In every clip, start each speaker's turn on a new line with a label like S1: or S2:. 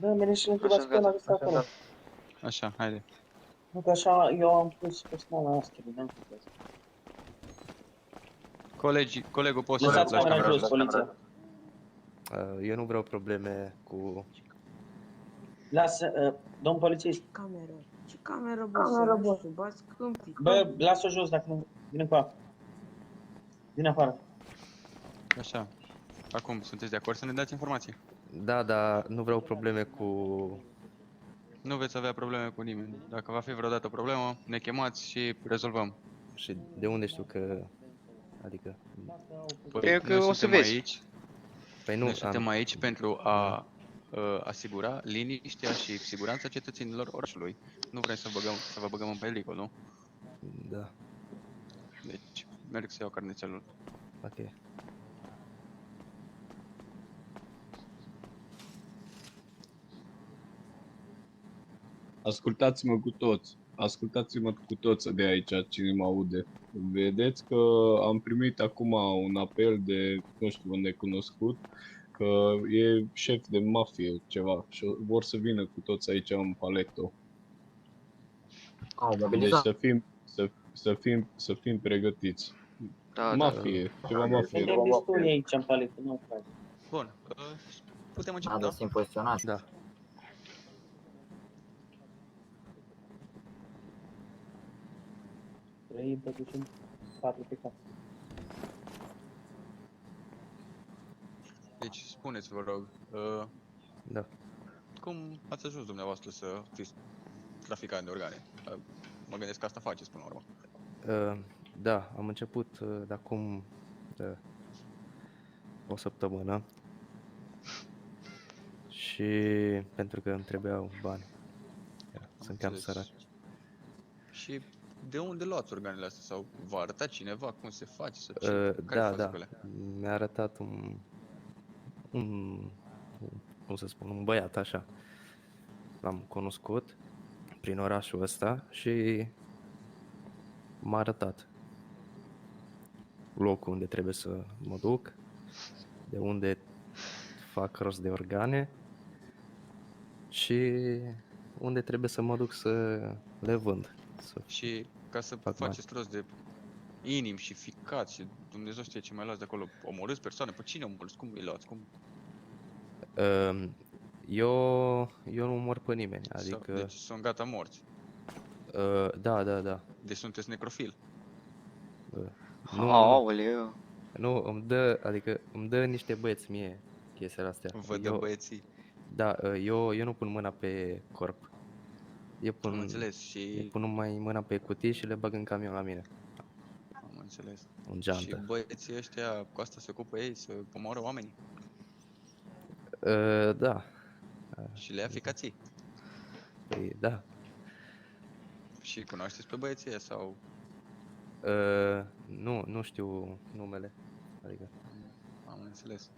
S1: Dă, mereu și întrebați pe ăla ăsta acolo.
S2: Așa, haide.
S1: Nu că așa eu am pus personal la asta, n-am făcut asta.
S2: Colegul poți să
S1: Lăsați
S2: lași
S1: camera
S2: camera
S1: jos,
S2: jos.
S1: poliția.
S3: Eu nu vreau probleme cu...
S1: Lasă, domn polițist.
S4: Cameră. Ce cameră, bă, să nu știu, bați câmpii.
S1: Bă, lasă-o jos dacă nu... Vine cu apă. Vine afară.
S2: Așa. Acum, sunteți de acord să ne dați informații?
S3: Da, dar nu vreau probleme cu...
S2: Nu veți avea probleme cu nimeni. Dacă va fi vreodată o problemă, ne chemați și rezolvăm.
S3: Și de unde știu că... Adică...
S2: Păi,
S5: că o să vezi.
S2: Aici,
S3: Păi nu,
S2: noi suntem aici pentru a asigura liniștea și siguranța cetățenilor orașului. Nu vrem să vă băgăm în pericol, nu?
S3: Da,
S2: Deci, merg să iau carnețelul.
S3: ok.
S6: Ascultați-mă cu toți de aici, cine mă aude. Vedeți că am primit acum un apel de, nu știu, un necunoscut, că e șef de mafie, ceva, și vor să vină cu toți aici în Paleto. Deci să fim pregătiți.
S5: Da,
S6: Mafie, ceva mafie.
S1: Suntem destui aici în paletă, nu frate.
S2: Bun, putem începe,
S7: Da,
S2: da?
S7: sunt poziționați.
S3: Da.
S1: Trei împădușim, 4 pe cap.
S2: Deci, spuneți, vă rog,
S3: Da.
S2: cum ați ajuns dumneavoastră să fiți traficant de organe? Mă gândesc că asta faceți până la urmă.
S3: Da, am început de acum o săptămână. Și pentru că îmi trebuiau bani. Sunt cam sărac.
S2: Și de unde luați organele astea? Sau v-a arătat cineva cum se face? Sau ce?
S3: Da. Mi-a arătat cum să spun, un băiat așa. L-am cunoscut prin orașul ăsta și m-a arătat locul unde trebuie să mă duc, de unde fac rost de organe și unde trebuie să mă duc să le vând.
S2: Și ca să faceți rost de inimi și ficați și Dumnezeu știe ce mai luați de acolo, omorâți persoane? Pe cine omorâți? Cum îi luați? Cum?
S3: Eu nu omor pe nimeni, adică...
S2: Deci sunt gata morți.
S3: Da.
S2: Deci sunteți necrofil.
S5: Aoleu.
S3: Nu, îmi dă niște băieți mie chestiile astea.
S2: Vă dă băieții.
S3: Da, eu nu pun mâna pe corp.
S2: Am înțeles și...
S3: Pun numai mâna pe cutii și le bag în camion la mine.
S2: Am înțeles.
S3: În geantă.
S2: Și băieții ăștia cu asta se ocupă ei, să omoară oamenii?
S3: Da.
S2: Și le ia ficații?
S3: Păi, da.
S2: Și cunoașteți pe băieții ăia sau...
S3: Nu știu numele. Adică...
S2: Am înțeles.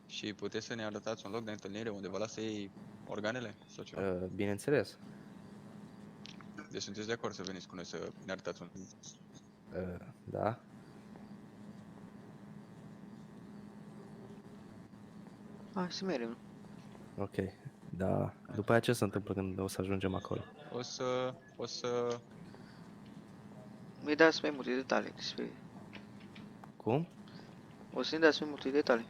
S2: Și puteți să ne arătați un loc de întâlnire unde vă lasă ei organele sau ceva?
S3: Bineînțeles.
S2: Deci sunteți de acord să veniți cu noi să ne arătați un...
S3: Da.
S5: Hai să mergem.
S3: Ok. Da. După aceea ce se întâmplă când o să ajungem acolo?
S2: O să...
S5: Mi dați mai multe detalii despre...
S3: Cum?
S5: O să-mi dați mai multe detalii.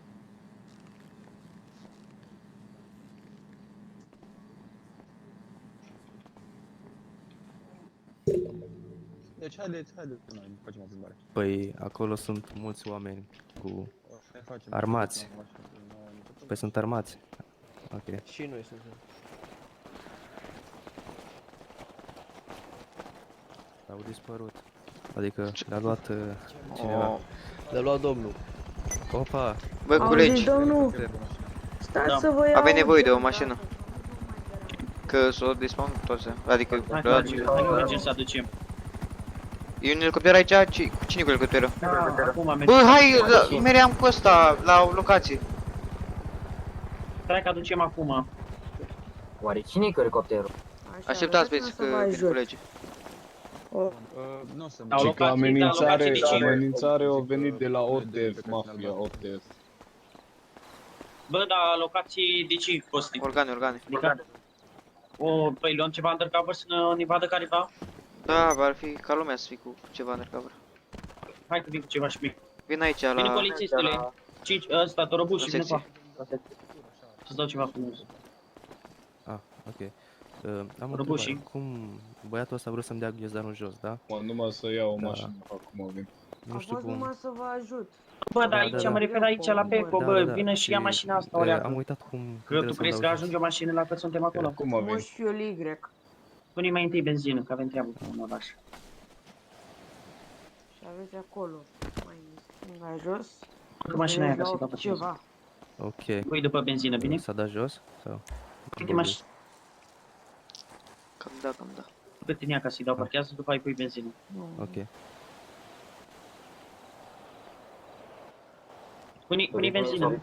S2: Deci haideți, noi facem o plimbare.
S3: Păi acolo sunt mulți oameni cu armați. Păi sunt armați. Ok.
S8: Și noi suntem.
S3: Au dispărut. Adică le-a luat cineva.
S8: Le-a luat domnul.
S3: Opa!
S5: Bă, colegi,
S4: Domnul, stați să vă iau.
S5: avem nevoie de o mașină. Că s-o despawn toți, adică...
S1: Hai, mergem să aducem.
S5: E un elicopter aici? Cine cu elicopterul?
S1: Acum mergem.
S5: Bă, hai, meream cu ăsta, la o locație.
S1: Stai că aducem acum.
S7: Oare cine-i cu elicopterul?
S5: Așteptați, vezi că vin colegii.
S2: Nu să
S6: Și că amenințare a venit de la OTF, mafia OTF.
S1: Bă, dar locații de ce costi?
S5: Organe, organe.
S1: Adică, păi luăm ceva undercover să ne vadă careva?
S5: Da, ar fi ca lumea să fii cu ceva undercover.
S1: Hai că vin cu ceva și mic.
S5: Vin aici
S1: Vine
S5: la...
S1: polițistele. 5, ăsta, Torobuș și vine
S5: secție.
S1: cu să-ți dau ceva frumos.
S3: Ah, ok. Am o
S1: Răbușii.
S3: întrebare. Cum băiatul ăsta a vrut să-mi dea ghiozdanul jos, da?
S6: Numai să iau o
S3: Da.
S6: mașină acum vin.
S3: Nu
S4: A
S3: știu
S4: fost
S3: cum.
S4: numai să vă ajut.
S1: Bă, dar
S3: Da,
S1: aici
S3: da,
S1: mă
S3: da.
S1: refer aici la Peco, bă, vină și ia mașina asta, o
S3: Am uitat cum
S1: Că
S3: trebuie
S1: tu
S3: să-mi
S1: crezi că
S3: dau jos.
S1: ajunge o mașină la cât suntem acolo?
S6: Cum vin?
S4: Moș fiul Y.
S1: Pune-i mai întâi benzină, că avem treabă cu un oraș.
S4: Și aveți acolo. Mai stânga jos.
S1: Că mașina aia
S4: Vedeți
S1: găsit
S4: la
S1: apă
S4: ceva.
S3: Ok.
S1: Pui după benzină, bine?
S3: S-a dat jos? Sau?
S1: Câte mașini?
S5: Cam da, cam da.
S1: Cât în ea ca să-i dau parchează, după aia pui benzină.
S4: Nu.
S3: Ok.
S1: Pune-i benzină.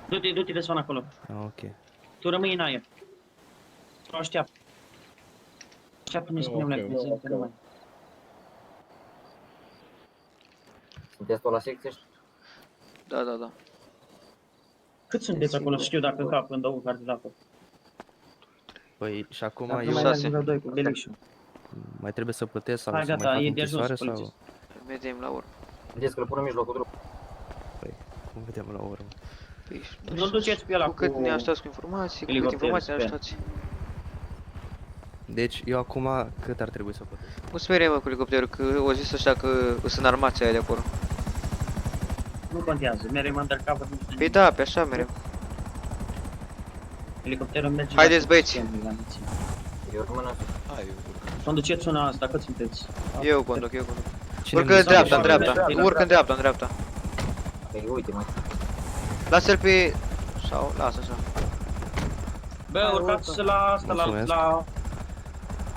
S1: Du-te de zona acolo.
S3: Ah, ok.
S1: Tu rămâi în aer. Tu așteaptă. Așteaptă, ne spunem la
S6: Ok,
S1: benzină, că nu mai.
S7: Sunteți tot la secție?
S5: Da, da, da.
S1: Cât sunteți acolo, să știu dacă încap în două cardilator.
S3: Păi și acum
S1: Dacă
S3: eu
S1: mai
S5: șase.
S1: mergem vreo doi cu belișul.
S3: mai trebuie să plătesc sau
S1: Hai,
S3: să
S1: gata,
S3: mai fac
S1: e de
S3: închisoare
S1: ajuns,
S3: sau
S1: polițist.
S5: Vedem la urmă.
S7: Vedeți că îl pun în mijlocul drumului.
S3: cum vedem la urmă?
S5: Păi,
S1: Nu duceți pe ăla
S5: cu cât
S1: cu...
S5: ne ajutați cu informații, cu cât
S1: elicopterul,
S5: informații ne
S1: sper.
S5: ajutați.
S3: Deci eu acum cât ar trebui să plătesc?
S5: Nu sperie, mă, cu elicopterul, că o zis ăștia că sunt armații aia de acolo.
S1: Nu contează, merem undercover, nu știu.
S5: Păi da, pe așa mereu.
S1: Elicopterul merge...
S5: Haideți,
S1: la
S5: băieți.
S1: la miții.
S7: Eu rămân în
S2: Hai,
S1: Conduceți una asta, cât sunteți?
S5: Eu conduc, eu conduc.
S3: Cine
S5: Urcă în
S3: nu-
S5: dreapta, în
S1: sau-
S5: dreapta.
S1: sau-
S5: Urcă în dreapta, în dreapta.
S7: Păi uite, mă.
S5: Lasă-l pe... Sau, lasă așa.
S1: Bă,
S4: Hai,
S1: urcați
S4: urcă.
S1: la asta,
S3: Mulțumesc.
S1: la...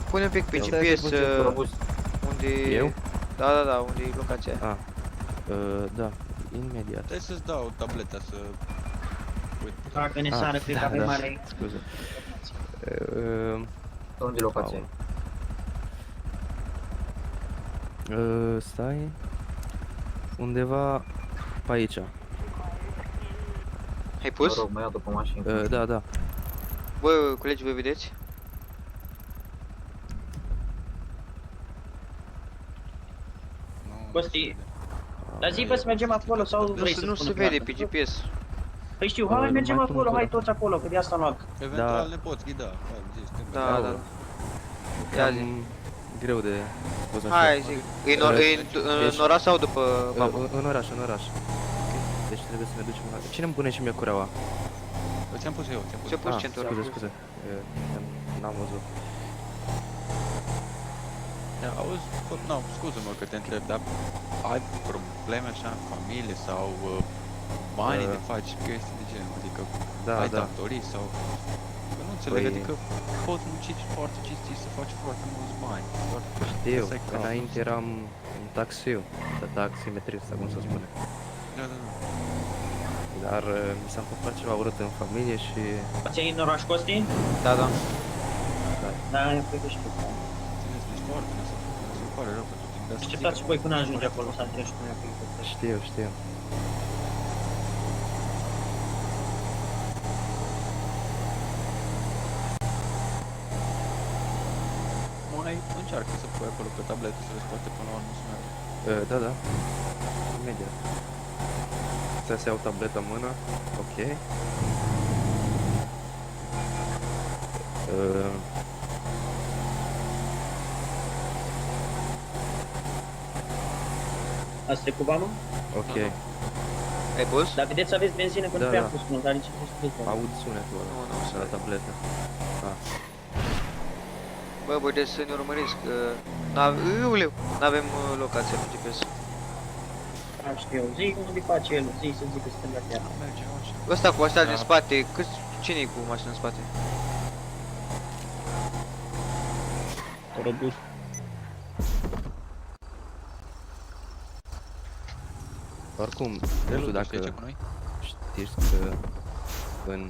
S5: Pune un pic pe
S3: Eu.
S5: GPS
S7: Robust.
S5: unde...
S3: Eu?
S5: Da, da, da, unde e locația aia.
S3: Ah, da, imediat.
S2: Trebuie să-ți dau tableta să... Uite,
S1: Dacă ne sară, cred că avem mare...
S3: Scuze.
S7: Unde e locația?
S3: Stai. Undeva pe aici.
S5: Ai
S7: Mă
S5: pus?
S7: rog, mă iau după mașină.
S3: Da, da.
S5: Bă, colegi, voi vedeți?
S2: nu...
S1: Costi, dar zi bă să mergem acolo sau vrei să
S5: Nu se
S1: spun o
S5: vede
S1: dată?
S5: pe GPS.
S1: Păi știu, hai
S3: Nu
S1: mergem
S3: mai pun
S1: acolo, hai
S3: acolo.
S1: toți acolo, că de asta am luat.
S2: Eventual
S3: Da.
S2: ne poți ghida. Hai, zi, suntem
S5: Da,
S2: gata.
S5: da, da. Ia zi.
S3: Cam greu de spus așa.
S5: Hai, zic. În oraș sau după babă?
S3: În oraș, în oraș. Deci trebuie să ne ducem la... Cine îmi pune și mie cureaua?
S2: Ți-am pus eu, ți-am pus.
S5: Ce-a pus centura?
S3: Scuze. N-am văzut.
S2: Ia, auzi, nu, scuză-mă că te întreb, dar ai probleme așa în familie sau banii de faci chestii de genul, adică
S3: Da,
S2: ai
S3: da.
S2: datorii sau... Că nu înțeleg,
S3: Păi-
S2: adică poți munci foarte cinstit să faci foarte mulți bani. Doar
S3: Știu,
S2: ăsta e
S3: că
S2: capul.
S3: înainte eram un taxiu, de taximetrist, sau cum să spune.
S2: Da, da, da.
S3: Dar mi s-a întâmplat ceva urât în familie și...
S1: Ți-ai în oraș, Costi?
S5: Da, da.
S1: Da, eu cred că știu.
S2: Înțeles, deci foarte mi se pare rău pentru tine. dar să
S1: Așteptați
S2: zic
S1: și voi până ajunge acolo, să ajungi cu mine pe elicopter.
S3: Știu, știu.
S2: că mai încearcă să pui acolo pe tabletă să vezi poate până la urmă să meargă.
S3: Da, da. Imediat. Stai să iau tableta în mână. Ok.
S1: Asta e cu banul?
S3: Ok.
S5: Ai pus?
S1: Dar vedeți să aveți benzină, că nu
S3: Da,
S1: prea am
S3: da.
S1: pus mult, dar nici nu știu.
S3: Aud sunetul ăla.
S5: Nu,
S3: de la tabletă.
S5: Bă, voi de să ne urmăriți, că... N-avem locația pe GPS.
S1: Am știu, zi unde face el, zi să zic că suntem la chiar.
S2: Mergem așa.
S5: Ăsta cu astea
S2: Da.
S5: din spate, cine-i cu mașina în spate?
S1: Robus.
S3: Oricum, nu știu
S2: Relutul știi ce
S3: dacă
S2: cu noi?
S3: știți că în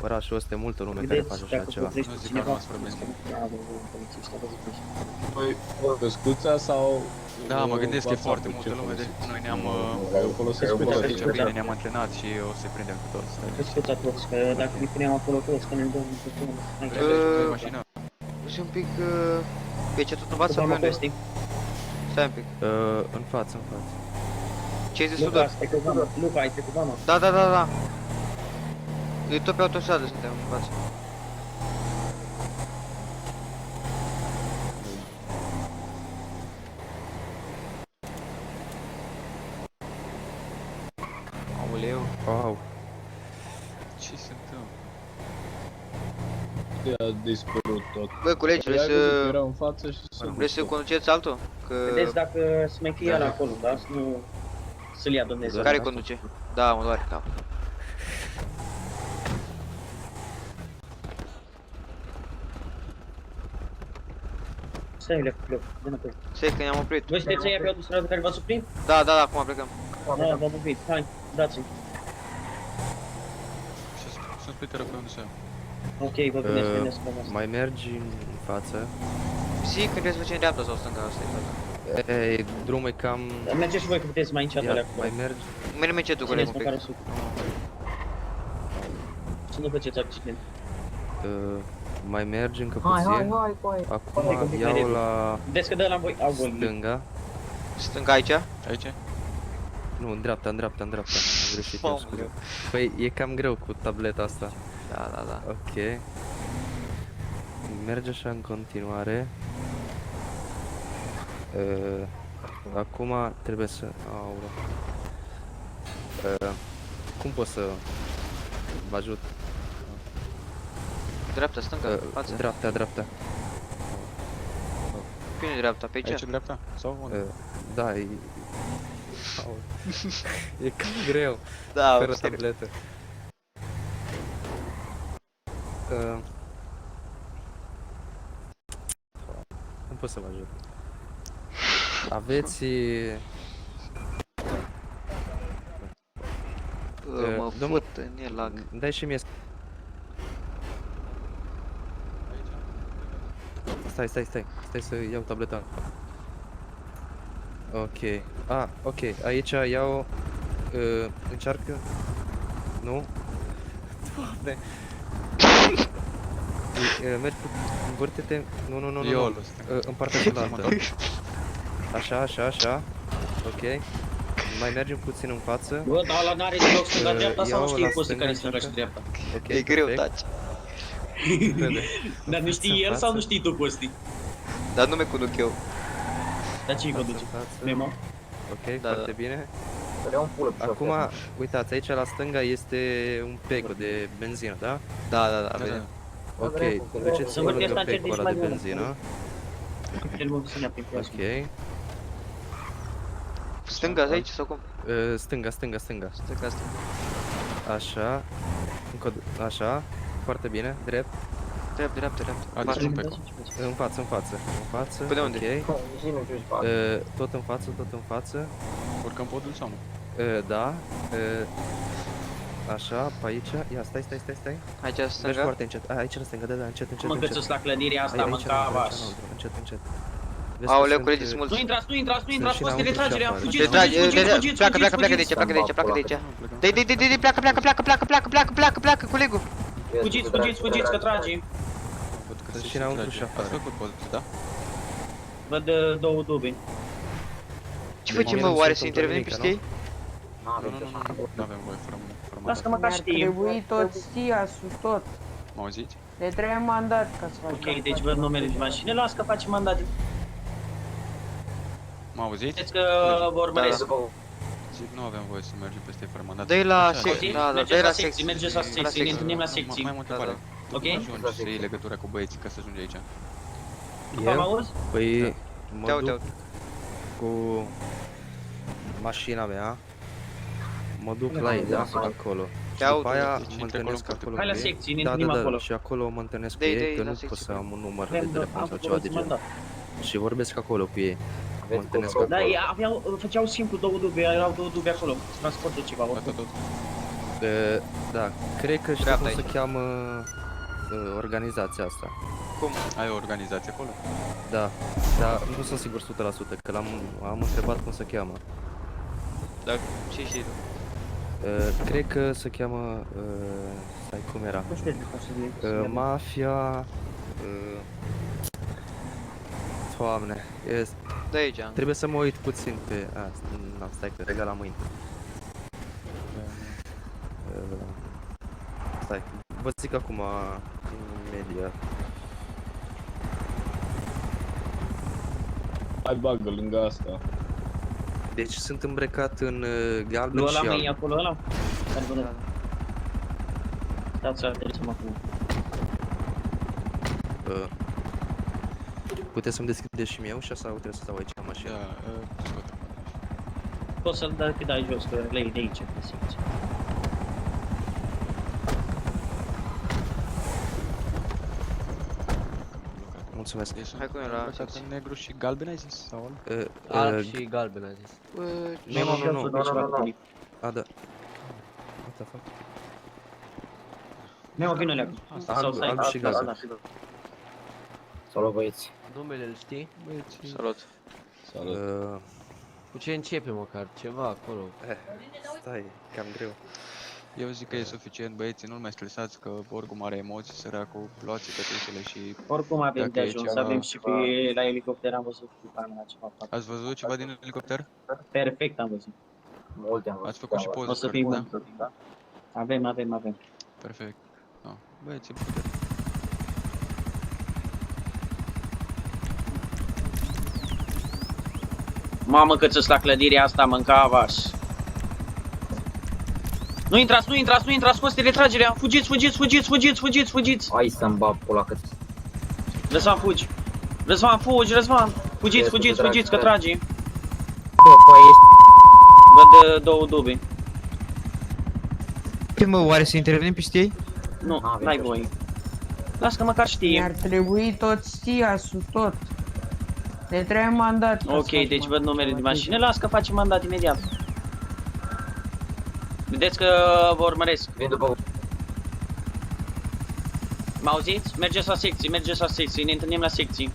S3: orașul ăsta e multă lume care
S1: Vedeți,
S3: face așa
S1: dacă
S3: ceva.
S1: plătești
S2: Nu zic
S1: cineva,
S2: că nu ați vorbit.
S1: Da, polițist, a văzut.
S6: Păi, căscuța sau
S2: Da, mă gândesc că e
S6: WhatsApp-ul,
S2: foarte multă
S6: ce
S2: lume, deci
S6: folosiți?
S2: noi ne-am...
S6: Eu folosesc
S1: Eu
S2: Uite,
S1: folosesc
S2: zice
S6: WhatsApp.
S2: bine, ne-am antrenat și o să prindem cu toți.
S1: Să scuța toți, că dacă ne puneam acolo toți, că ne dăm cu
S2: Mașina.
S5: Uite un pic... Pe ce tot învață pe unde?
S1: Costi.
S5: Stai un pic.
S3: În față, în față.
S5: Ce ai zis tu,
S1: Luca,
S5: doar?
S1: stai cu vama. Luca, ai trecut vama.
S5: Da, da, da, da. E tot pe autostradă suntem în față. Aoleu.
S3: Wow.
S2: Ce se întâmplă?
S6: A dispărut tot.
S5: Băi, colegi,
S6: Ai văzut că era în față și s-a
S5: vreți să conduceți altul? Că...
S1: Vedeți dacă să mai fie ăla acolo, da? Să nu... Să-l ia Dumnezeu.
S5: Care conduce? Da, mă doare capul.
S1: Stai, Iulia, Iulia, dă înapoi.
S5: Stai că ne-am oprit.
S1: Voi sunteți aia pe autostradă care v-ați oprit?
S5: Da, da, da, acum plecăm.
S1: Da, v-am oprit. Hai, dați-mi.
S2: Sunt pe pe unde să iau.
S1: Ok, vă gândesc, gândesc pe asta.
S3: Mai mergi în față.
S5: Si, când trebuie să facem dreapta sau stânga, asta e fata.
S3: Ei, drumul e cam...
S1: Mergeți și voi că puteți mai încet alea acolo.
S3: mai mergi.
S5: Mergem încetul, coleg,
S1: Țineți
S5: un
S1: măcar
S5: pic.
S1: 100. Să nu faceți accident.
S3: Mai mergi încă
S7: Hai, hai,
S3: puțin.
S7: hai, coi.
S3: Acum
S1: Un pic mai
S3: iau
S1: repede.
S3: la
S1: Vedeți că dă la voi, au voi.
S3: stânga.
S5: Stânga aici?
S2: Aici?
S3: Nu, în dreapta, în dreapta, în dreapta. Am greșit eu,
S5: Mamă,
S3: scuze. Păi, e cam greu cu tableta asta.
S5: Da, da, da.
S3: Ok. Merge așa în continuare. Acum trebuie să... Aoleu. Cum pot să vă ajut?
S5: Dreapta, stânga, față.
S3: Dreapta, dreapta.
S5: Pe unde dreapta? Pe aici?
S2: Aici în dreapta? Sau unde?
S3: Da, e... Aoleu. E cam greu,
S5: Da,
S3: fără
S5: serios.
S3: tabletă. Nu pot să vă ajut. Aveți...
S5: Mă
S3: domnul-
S5: fut în el lag.
S3: Dai și mie... Stai să iau tableta. Ok. Ok. Aici iau... încearcă... Nu? Doamne! Mergi cu... Învârte-te... Nu.
S2: Eu
S3: În partea cealaltă. Așa. Ok. Mai mergem puțin în față.
S1: Bă, dar ăla n-are deloc stânga-dreapta sau nu
S3: iau
S1: știi
S3: la
S1: Costi care e
S3: stânga,
S1: stânga și dreapta?
S3: Ok,
S5: E greu,
S3: perfect.
S5: taci.
S3: Vede.
S1: Dar nu știi el sau nu știi tu, Costi?
S5: Dar nu mi conduc eu.
S1: Dar cine conduce? Memo?
S3: Ok,
S5: Da,
S3: foarte
S5: da.
S3: bine.
S7: Vreau un pull-up shot.
S3: Acum, uitați, aici la stânga este un pego de benzină, da?
S5: Da, da, da,
S2: Da,
S5: vedem.
S2: da.
S3: Ok,
S7: Să
S3: duceți-vă
S1: văd că
S3: lângă
S1: ăsta încet,
S3: pegul
S1: deci
S3: ăla
S1: mai
S3: de
S1: mult.
S3: benzină.
S1: El mă să ne prin clasă.
S3: Ok.
S5: Stânga aici sau cum?
S3: Stânga.
S5: Stânga, stânga.
S3: Așa. Așa. Foarte bine, drept.
S5: Dreapta.
S2: Adică un peco.
S3: În față.
S5: Până unde?
S3: Ok.
S7: Și nu știu ce fac.
S3: Tot în față.
S2: Urcăm podul sau nu?
S3: Da. Așa, pe aici. Ia, stai.
S5: Aici
S3: Mergi
S5: stânga.
S3: foarte încet. Aici la stânga, da, încet.
S1: Mă încățesc la clădirea asta,
S3: Aici,
S1: mânca vas.
S3: Încet. Vezi că
S5: Aoleu,
S3: sunt,
S5: colegi, sunt mulți.
S1: Nu intrați,
S3: Sunt și
S1: Costi,
S3: înăuntru și
S1: retragerea,
S3: afară.
S1: fugiți,
S5: Pleacă de aici, pleacă de aici. Dai, pleacă, colegul.
S1: Fugiți, că trage.
S2: Văd că
S3: Sunt
S2: se
S3: și înăuntru
S2: trage.
S3: și afară.
S2: Ați făcut podul, da?
S1: Văd două dubii.
S5: Ce facem, mă, oare să intervenim peste ei?
S2: Nu avem voie fără
S1: Lasă că
S2: mandat.
S1: măcar
S8: Ar
S1: știi.
S8: trebui tot stiasul, tot.
S2: Mă auziți?
S8: Le trebuie mandat ca să faci.
S1: Ok, deci văd numele de mașini, las că facem mandate.
S2: Mă auziți?
S1: Vedeți că vă urmăresc.
S2: Zic, nu avem voie să mergem peste ei fără mandat.
S5: Dă-i la
S2: Așa,
S5: secție,
S1: Ok,
S5: da,
S1: mergeți
S5: dă-i
S1: la
S5: la
S1: secții, mergeți la secții, ne întâlnim la secții.
S2: Mai am o întrebare. Tu
S1: Ok?
S2: cum ajungi să iei legătura cu băieții ca să ajungi aici?
S1: După mă
S3: Eu?
S1: auzi?
S3: Păi,
S5: Te
S3: mă duc
S5: uite.
S3: cu mașina mea. Mă duc la ei, da, acolo. Și
S5: Te
S3: după
S5: aud,
S3: aia
S2: deci
S3: mă
S2: intră
S3: întâlnesc
S2: acolo,
S3: acolo
S1: Hai la
S3: cu ei.
S1: secții, ne
S3: Da,
S1: întâlnim acolo.
S3: și acolo mă întâlnesc cu
S5: Dă-i,
S3: ei,
S5: dă-i
S3: că
S5: la
S3: nu
S5: secție,
S3: pot să
S5: bă.
S3: am un număr de
S1: Vrem,
S3: telefon
S1: am
S3: sau
S1: făcut
S3: ceva de
S1: un
S3: genul.
S1: mandat.
S3: Și vorbesc acolo cu ei. Mă
S7: Aveți
S3: întâlnesc
S7: cum
S3: acolo.
S1: Da, făceau simplu două dubii, erau două dubii acolo. Transportul ceva, oricum.
S2: Tot.
S3: Da, cred că știu
S5: Dreapta
S3: cum se
S5: aici.
S3: cheamă organizația asta.
S5: Cum?
S2: Ai o organizație acolo?
S3: Da, dar nu sunt sigur 100%, că am întrebat cum se cheamă.
S5: Dar ce știi tu?
S3: Cred că se cheamă, stai, cum era?
S1: Nu știu de ce să
S3: Mafia... Doamne,
S5: Da aici.
S3: trebuie să mă uit puțin pe... Stai că regal la mâini. Stai, vă zic acum imediat.
S6: Hai bagă lângă asta.
S3: Deci sunt îmbrăcat în galben
S1: Nu
S3: și
S1: ăla mai e
S3: alb.
S1: acolo, ăla? Care bună. Stați să trecem acum.
S3: Puteți să-mi deschideți și mie ușa sau trebuie să stau aici în mașină?
S2: Scot.
S1: Poți să-l dai jos, că le iei de aici, pe simți.
S3: Mulțumesc.
S2: Deci sunt
S5: Hai cu mine la
S2: îmbrăcat
S5: secție.
S2: în negru și galben ai zis? Sau alb?
S9: Alb și galben a zis.
S3: Nu. A, da. What the fuck?
S1: Neo, vină leacă.
S3: Alb și galben.
S7: Salut băieți.
S9: Numele îl știi?
S2: Băieți,
S5: Salut.
S6: Salut.
S9: Cu ce începe măcar? Ceva acolo.
S3: Stai, cam greu.
S2: eu zic că e suficient, băieții, nu-l mai stresați, că oricum are emoții, săracul, luați cătușele și...
S1: Oricum avem
S2: Dacă
S1: de
S2: e
S1: ajuns,
S2: ceva-
S1: avem și pe la elicopter, am văzut cu camera ceva.
S2: Ați văzut ceva din elicopter?
S1: Perfect am văzut.
S7: Multe am văzut.
S2: Ați făcut și poze,
S1: O să
S2: cred,
S1: fim
S2: da?
S1: mulți, da? Avem.
S2: Perfect. No. Băieții, puteți.
S1: Mamă, că ți la clădirea asta, mâncavaș. Nu intrați, scoți retragerea. Fugiți.
S7: Hai să-mi bag pula că...
S1: Răzvan, fugi. Răzvan. Fugiți, că tragi.
S7: Bă, păi ești...
S1: Văd două dubii.
S10: Mă, oare să intervenim peste ei?
S1: Nu,
S7: N-avem
S1: n-ai
S7: ce
S1: voie. Las că măcar știe.
S8: Mi-ar trebui tot STIAS-ul, tot. Ne trebuie mandat. ca să
S1: Ok,
S8: facem
S1: deci văd numele de
S8: activități.
S1: mașină, las că facem mandat imediat. Vedeți că vă urmăresc.
S7: Vin după...
S1: M-auziți? Mergeți la secții, ne întâlnim la secții.